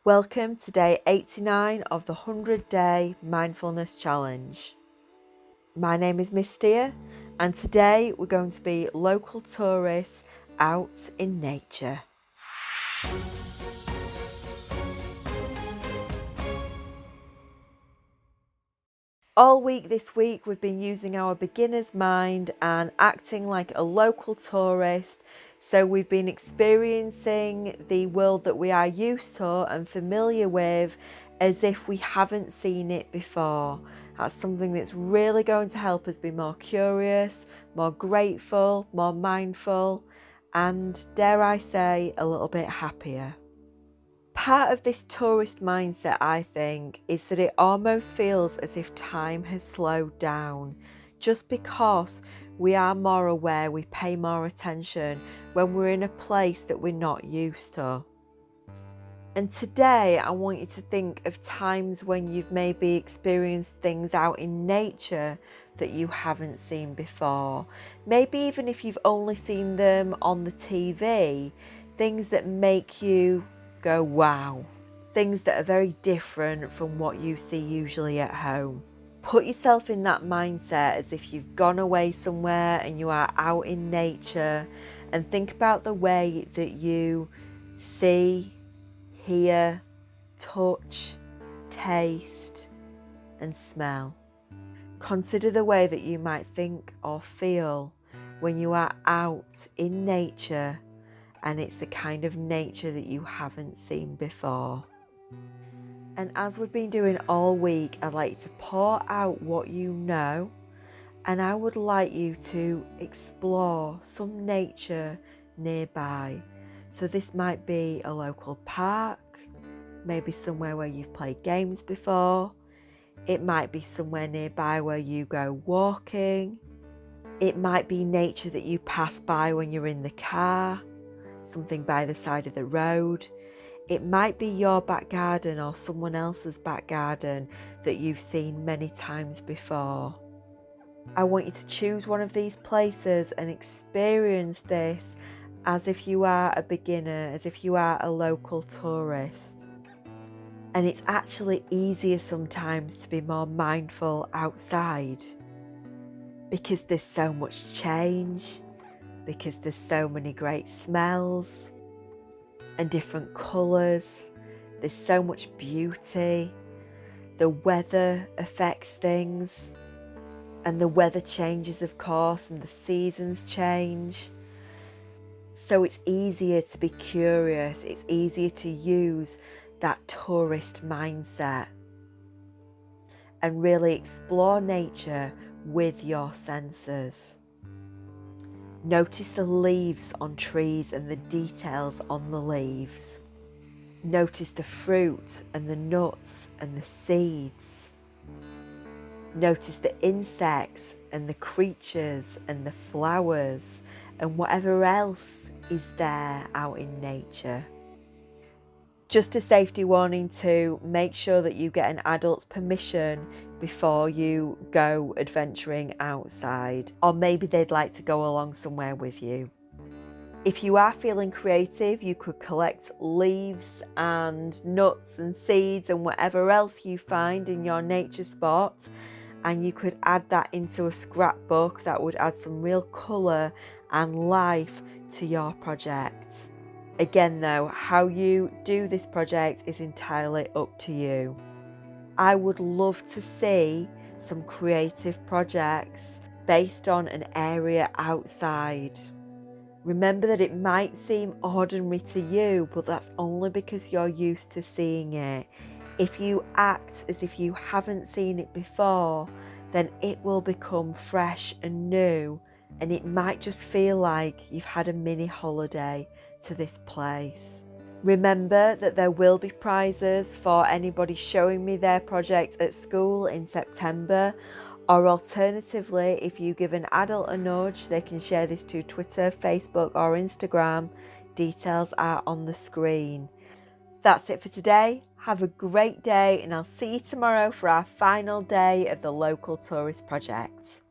Welcome to day 89 of the 100-day mindfulness challenge. My name is Miss Steer, and today we're going to be local tourists out in nature. All week this week we've been using our beginner's mind and acting like a local tourist. So we've been experiencing the world that we are used to and familiar with as if we haven't seen it before. That's something that's really going to help us be more curious, more grateful, more mindful, and dare I say, a little bit happier. Part of this tourist mindset, I think, is that it almost feels as if time has slowed down, just because we are more aware, we pay more attention when we're in a place that we're not used to. And today I want you to think of times when you've maybe experienced things out in nature that you haven't seen before. Maybe even if you've only seen them on the TV, things that make you go wow, things that are very different from what you see usually at home. Put yourself in that mindset as if you've gone away somewhere and you are out in nature, and think about the way that you see, hear, touch, taste and smell. Consider the way that you might think or feel when you are out in nature and it's the kind of nature that you haven't seen before. And as we've been doing all week, I'd like you to pour out what you know, and I would like you to explore some nature nearby. So this might be a local park, maybe somewhere where you've played games before. It might be somewhere nearby where you go walking. It might be nature that you pass by when you're in the car, something by the side of the road. It might be your back garden or someone else's back garden that you've seen many times before. I want you to choose one of these places and experience this as if you are a beginner, as if you are a local tourist. And it's actually easier sometimes to be more mindful outside because there's so much change, because there's so many great smells and different colours. There's so much beauty. The weather affects things, and the weather changes, of course, and the seasons change. So it's easier to be curious. It's easier to use that tourist mindset and really explore nature with your senses. Notice the leaves on trees and the details on the leaves. Notice the fruit and the nuts and the seeds. Notice the insects and the creatures and the flowers and whatever else is there out in nature. Just a safety warning too, make sure that you get an adult's permission before you go adventuring outside, or maybe they'd like to go along somewhere with you. If you are feeling creative, you could collect leaves and nuts and seeds and whatever else you find in your nature spot, and you could add that into a scrapbook. That would add some real colour and life to your project. Again though, how you do this project is entirely up to you. I would love to see some creative projects based on an area outside. Remember that it might seem ordinary to you, but that's only because you're used to seeing it. If you act as if you haven't seen it before, then it will become fresh and new, and it might just feel like you've had a mini holiday to this place. Remember that there will be prizes for anybody showing me their project at school in September, or alternatively, if you give an adult a nudge, they can share this to Twitter, Facebook or Instagram. Details are on the screen. That's it for today. Have a great day, and I'll see you tomorrow for our final day of the local tourist project.